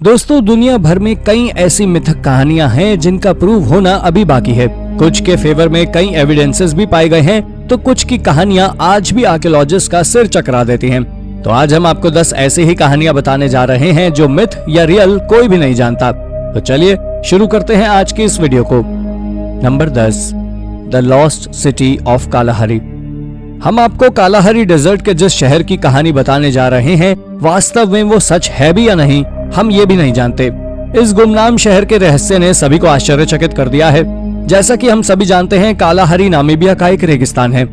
दोस्तों, दुनिया भर में कई ऐसी मिथक कहानियां हैं जिनका प्रूव होना अभी बाकी है। कुछ के फेवर में कई एविडेंसेस भी पाए गए हैं, तो कुछ की कहानियां आज भी आर्कियोलॉजिस्ट का सिर चकरा देती हैं। तो आज हम आपको 10 ऐसी ही कहानियां बताने जा रहे हैं जो मिथ या रियल कोई भी नहीं जानता। तो चलिए शुरू करते हैं आज की इस वीडियो को। Number 10, the lost city of Kalahari. हम आपको कालाहारी डेजर्ट के जिस शहर की कहानी बताने जा रहे हैं, वास्तव में वो सच है भी या नहीं, हम ये भी नहीं जानते। इस गुमनाम शहर के रहस्य ने सभी को आश्चर्यचकित कर दिया है। जैसा कि हम सभी जानते हैं, कालाहारी नामीबिया का एक रेगिस्तान है।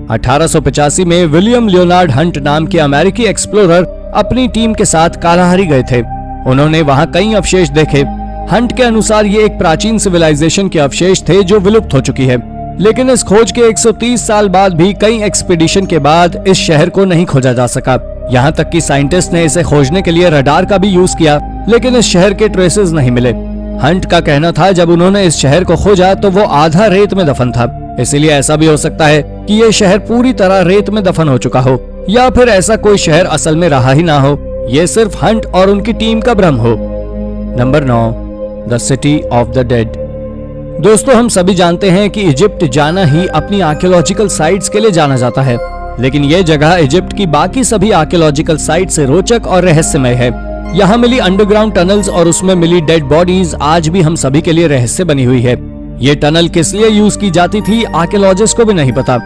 1885 में विलियम लियोनार्ड हंट नाम के अमेरिकी एक्सप्लोरर अपनी टीम के साथ कालाहारी गए थे। उन्होंने वहां कई अवशेष देखे। हंट के अनुसार ये एक प्राचीन सिविलाइजेशन के अवशेष थे जो विलुप्त हो चुकी है। लेकिन इस खोज के 130 साल बाद भी कई एक्सपीडिशन के बाद इस शहर को नहीं खोजा जा सका। यहाँ तक कि साइंटिस्ट ने इसे खोजने के लिए रडार का भी यूज किया, लेकिन इस शहर के ट्रेसेस नहीं मिले। हंट का कहना था जब उन्होंने इस शहर को खोजा तो वो आधा रेत में दफन था। इसीलिए ऐसा भी हो सकता है कि ये शहर पूरी तरह रेत में दफन हो चुका हो, या फिर ऐसा कोई शहर असल में रहा ही ना हो। ये सिर्फ हंट और उनकी टीम का भ्रम हो। Number 9, the city of the dead. दोस्तों, हम सभी जानते हैं कि इजिप्ट जाना ही अपनी आर्कियोलॉजिकल साइट्स के लिए जाना जाता है, लेकिन यह जगह इजिप्ट की बाकी सभी आर्कियोलॉजिकल साइट से रोचक और रहस्यमय है। यहाँ मिली अंडरग्राउंड टनल्स और उसमें मिली डेड बॉडीज आज भी हम सभी के लिए रहस्य बनी हुई है। ये टनल किस लिए यूज की जाती थी, आर्कियोलॉजिस्ट को भी नहीं पता।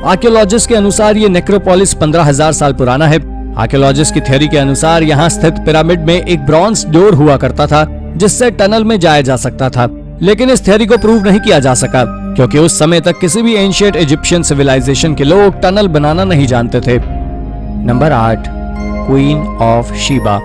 आर्कियोलॉजिस्ट के अनुसार ये नेक्रोपोलिस 15,000 साल पुराना है। आर्कियोलॉजिस्ट की थ्योरी के अनुसार यहाँ स्थित पिरामिड में एक ब्रॉन्ज डोर हुआ करता था जिससे टनल में जाया जा सकता था, लेकिन इस थ्योरी को प्रूव नहीं किया जा सका क्योंकि उस समय तक किसी भी एंशिएंट इजिप्शियन सिविलाइजेशन के लोग टनल बनाना नहीं जानते थे। Number 8, queen of Sheba.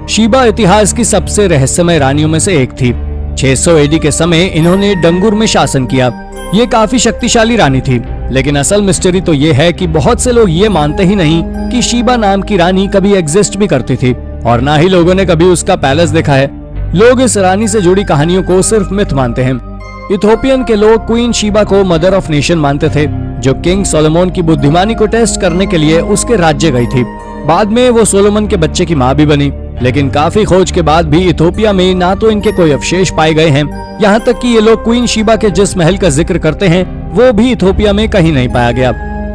Sheba इतिहास की सबसे रहस्यमय रानियों में से एक थी। 600 एडी के समय इन्होंने डंगुर में शासन किया। ये काफी शक्तिशाली रानी थी, लेकिन असल मिस्ट्री तो ये है कि बहुत से लोग ये मानते ही नहीं कि शीबा नाम की रानी कभी एग्जिस्ट भी करती थी, और ना ही लोगों ने कभी उसका पैलेस देखा है। लोग इस रानी से जुड़ी कहानियों को सिर्फ मिथ मानते हैं। इथोपियन के लोग क्वीन शीबा को मदर ऑफ नेशन मानते थे, जो किंग सोलोमन की बुद्धिमानी को टेस्ट करने के लिए उसके राज्य गई थी। बाद में वो सोलोमन के बच्चे की माँ भी बनी, लेकिन काफी खोज के बाद भी इथोपिया में ना तो इनके कोई अवशेष पाए गए हैं, यहाँ तक कि ये लोग क्वीन शीबा के जिस महल का जिक्र करते हैं वो भी इथोपिया में कहीं नहीं पाया गया।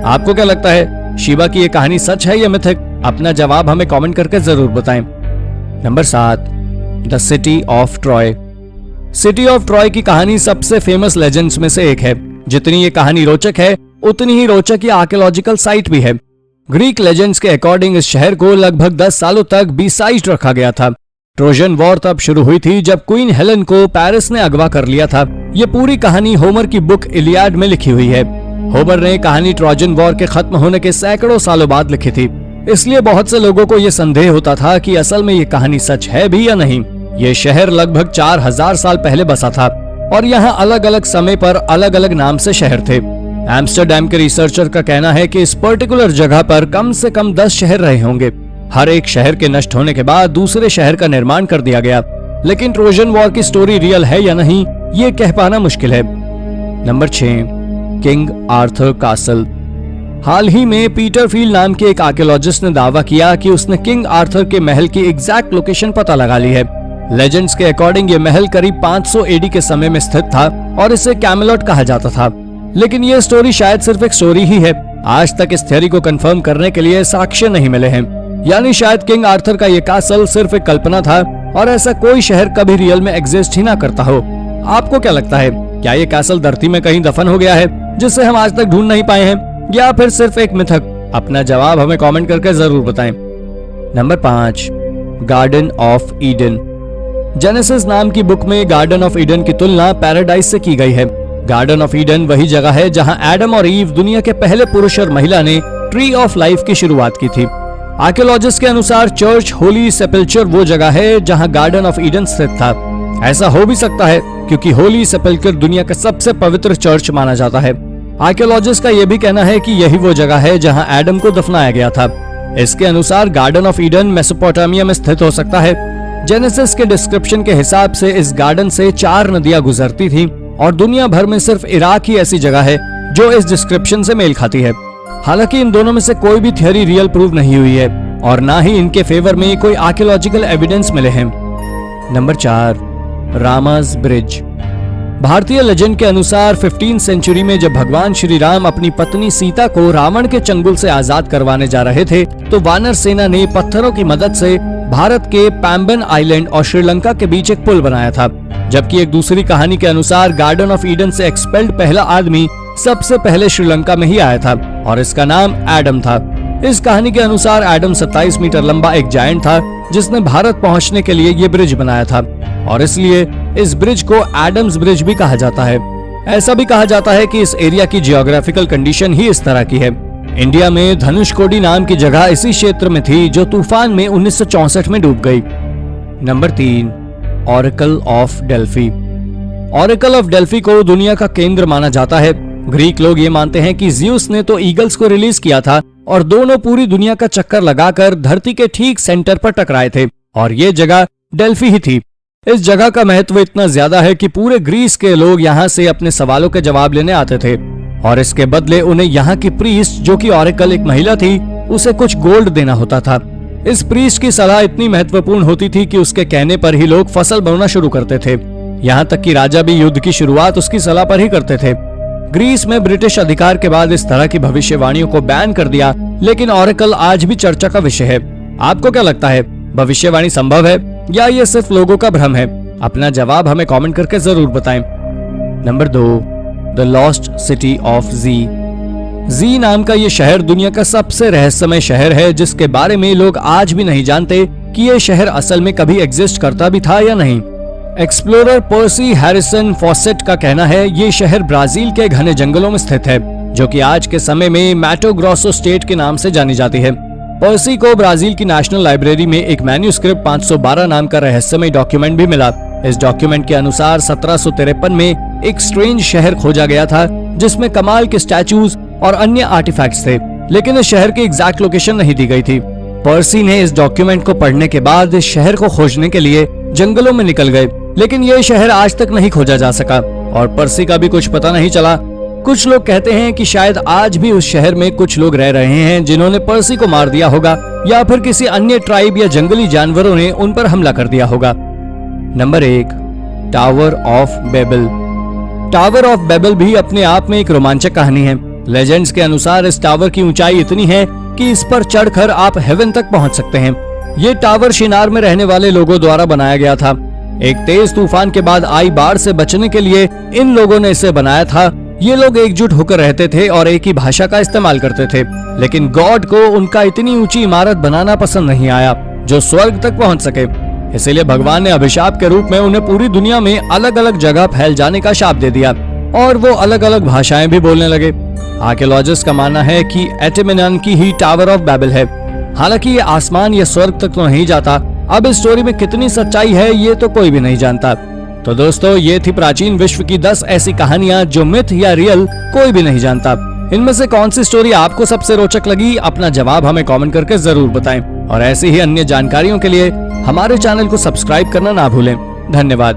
आपको क्या लगता है, शीबा की ये कहानी सच है या मिथ? अपना जवाब हमें कॉमेंट करके जरूर बताएं। Number 7, the city of Troy. City of Troy की कहानी सबसे फेमस लेजेंड्स में से एक है। जितनी ये कहानी रोचक है, उतनी ही रोचक ये आर्कियोलॉजिकल साइट भी है। ग्रीक लेजेंड्स के अकॉर्डिंग इस शहर को लगभग 10 सालों तक बीसाइड रखा गया था। ट्रोजन वॉर तब शुरू हुई थी जब क्वीन हेलेन को पेरिस ने अगवा कर लिया था। ये पूरी कहानी होमर की बुक इलियाड में लिखी हुई है। होमर ने कहानी ट्रोजन वॉर के खत्म होने के सैकड़ों सालों बाद लिखी थी, इसलिए बहुत से लोगों को ये संदेह होता था कि असल में ये कहानी सच है भी या नहीं। ये शहर लगभग 4000 साल पहले बसा था और यहाँ अलग अलग समय पर अलग अलग नाम से शहर थे। एम्स्टरडैम के रिसर्चर का कहना है कि इस पर्टिकुलर जगह पर कम से कम 10 शहर रहे होंगे। हर एक शहर के नष्ट होने के बाद दूसरे शहर का निर्माण कर दिया गया, लेकिन ट्रोजन वॉर की स्टोरी रियल है या नहीं, ये कह पाना मुश्किल है। Number 6, King Arthur castle. हाल ही में पीटर फील्ड नाम के एक आर्कियोलॉजिस्ट ने दावा किया कि उसने किंग आर्थर के महल की एग्जैक्ट लोकेशन पता लगा ली है। लेजेंड्स के अकॉर्डिंग ये महल करीब 500 एडी के समय में स्थित था और इसे कैमेलॉट कहा जाता था, लेकिन ये स्टोरी शायद सिर्फ एक स्टोरी ही है। आज तक इस थ्योरी को कंफर्म करने के लिए साक्ष्य नहीं मिले हैं, यानी शायद किंग आर्थर का ये कासल सिर्फ एक कल्पना था और ऐसा कोई शहर कभी रियल में एग्जिस्ट ही ना करता हो। आपको क्या लगता है, क्या ये कासल धरती में कहीं दफन हो गया है जिससे हम आज तक ढूंढ नहीं पाए हैं, या फिर सिर्फ एक मिथक? अपना जवाब हमें कॉमेंट करके जरूर बताएं। Number 5, garden of Eden. Genesis नाम की बुक में गार्डन ऑफ ईडन की तुलना पैराडाइज से की गई है। गार्डन ऑफ ईडन वही जगह है जहां एडम और ईव, दुनिया के पहले पुरुष और महिला, ने ट्री ऑफ लाइफ की शुरुआत की थी। आर्कियोलॉजिस्ट के अनुसार चर्च होली सेपल्चर वो जगह है जहां गार्डन ऑफ ईडन स्थित था। ऐसा हो भी सकता है क्योंकि होली सेपल्चर दुनिया का सबसे पवित्र चर्च माना जाता है। आर्कियोलॉजिस्ट का यह भी कहना है कि यही वो जगह है जहां एडम को दफनाया गया था। इसके अनुसार गार्डन ऑफ ईडन मेसोपोटामिया में स्थित हो सकता है। जेनेसिस के डिस्क्रिप्शन के हिसाब से इस गार्डन से 4 नदियां गुजरती थी और दुनिया भर में सिर्फ इराक ही ऐसी जगह है जो इस डिस्क्रिप्शन से मेल खाती है। हालांकि इन दोनों में से कोई भी थ्योरी रियल प्रूव नहीं हुई है और ना ही इनके फेवर में कोई आर्कियोलॉजिकल एविडेंस मिले हैं। Number 4, रामास bridge. भारतीय लेजेंड के अनुसार 15वीं सेंचुरी में जब भगवान श्री राम अपनी पत्नी सीता को रावण के चंगुल से आजाद करवाने जा रहे थे, तो वानर सेना ने पत्थरों की मदद से भारत के पैम्बन आइलैंड और श्रीलंका के बीच एक पुल बनाया था। जबकि एक दूसरी कहानी के अनुसार गार्डन ऑफ ईडन से एक्सपेल्ड पहला आदमी सबसे पहले श्रीलंका में ही आया था और इसका नाम एडम था। इस कहानी के अनुसार एडम 27 मीटर लंबा एक जायंट था जिसने भारत पहुंचने के लिए ये ब्रिज बनाया था और इसलिए इस ब्रिज को एडम्स ब्रिज भी कहा जाता है। ऐसा भी कहा जाता है कि इस एरिया की जियोग्राफिकल कंडीशन ही इस तरह की है। इंडिया में धनुषकोडी नाम की जगह इसी क्षेत्र में थी जो तूफान में 1964 में डूब गई। Number 3, oracle of Delphi. Oracle of Delphi को दुनिया का केंद्र माना जाता है। ग्रीक लोग ये मानते हैं कि ज़्यूस ने तो ईगल्स को रिलीज किया था और दोनों पूरी दुनिया का चक्कर लगाकर धरती के ठीक सेंटर पर टकराए थे और ये जगह डेल्फी ही थी। इस जगह का महत्व इतना ज्यादा है कि पूरे ग्रीस के लोग यहाँ से अपने सवालों के जवाब लेने आते थे और इसके बदले उन्हें यहाँ की प्रीस्ट, जो कि ऑरेकल एक महिला थी, उसे कुछ गोल्ड देना होता था। इस प्रीस्ट की सलाह इतनी महत्वपूर्ण होती थी कि उसके कहने पर ही लोग फसल बोना शुरू करते थे। यहाँ तक कि राजा भी युद्ध की शुरुआत उसकी सलाह पर ही करते थे। ग्रीस में ब्रिटिश अधिकार के बाद इस तरह की भविष्यवाणियों को बैन कर दिया, लेकिन ऑरेकल आज भी चर्चा का विषय है। आपको क्या लगता है, भविष्यवाणी संभव है या ये सिर्फ लोगों का भ्रम है? अपना जवाब हमें कमेंट करके जरूर बताएं। Number 2, the lost city of Z. Z नाम का ये शहर दुनिया का सबसे रहस्यमय शहर है जिसके बारे में लोग आज भी नहीं जानते कि ये शहर असल में कभी एग्जिस्ट करता भी था या नहीं। एक्सप्लोरर पर्सी हैरिसन फॉसेट का कहना है ये शहर ब्राजील के घने जंगलों में स्थित है, जो कि आज के समय में मैटो ग्रोसो स्टेट के नाम से जानी जाती है। पर्सी को ब्राजील की नेशनल लाइब्रेरी में एक मैन्यूस्क्रिप्ट 512 नाम का रहस्यमय डॉक्यूमेंट भी मिला। इस डॉक्यूमेंट के अनुसार 1753 में एक स्ट्रेंज शहर खोजा गया था जिसमें कमाल के स्टैचूज और अन्य आर्टिफैक्ट्स थे, लेकिन इस शहर की एग्जैक्ट लोकेशन नहीं दी गई थी। पर्सी ने इस डॉक्यूमेंट को पढ़ने के बाद इस शहर को खोजने के लिए जंगलों में निकल गए, लेकिन ये शहर आज तक नहीं खोजा जा सका और पर्सी का भी कुछ पता नहीं चला। कुछ लोग कहते हैं कि शायद आज भी उस शहर में कुछ लोग रह रहे हैं जिन्होंने पर्सी को मार दिया होगा या फिर किसी अन्य ट्राइब या जंगली जानवरों ने उन पर हमला कर दिया होगा। Number 1, tower of Babel. Tower of Babel भी अपने आप में एक रोमांचक कहानी है। लेजेंड्स के अनुसार इस टावर की ऊंचाई इतनी है कि इस पर चढ़कर आप हेवन तक पहुंच सकते हैं। ये टावर शिनार में रहने वाले लोगों द्वारा बनाया गया था। एक तेज तूफान के बाद आई बाढ़ से बचने के लिए इन लोगों ने इसे बनाया था। ये लोग एकजुट होकर रहते थे और एक ही भाषा का इस्तेमाल करते थे, लेकिन गॉड को उनका इतनी ऊंची इमारत बनाना पसंद नहीं आया जो स्वर्ग तक पहुंच सके। इसीलिए भगवान ने अभिशाप के रूप में उन्हें पूरी दुनिया में अलग अलग जगह फैल जाने का शाप दे दिया और वो अलग अलग भाषाएं भी बोलने लगे। आर्कियोलॉजिस्ट का मानना है कि एटेमिनन की ही टावर ऑफ बेबल है। हालांकि ये आसमान या स्वर्ग तक तो नहीं जाता। अब इस स्टोरी में कितनी सच्चाई है ये तो कोई भी नहीं जानता। तो दोस्तों, ये थी प्राचीन विश्व की 10 ऐसी कहानियां जो मिथ या रियल कोई भी नहीं जानता। इनमें से कौन सी स्टोरी आपको सबसे रोचक लगी? अपना जवाब हमें कमेंट करके जरूर बताएं और ऐसी ही अन्य जानकारियों के लिए हमारे चैनल को सब्सक्राइब करना ना भूलें। धन्यवाद।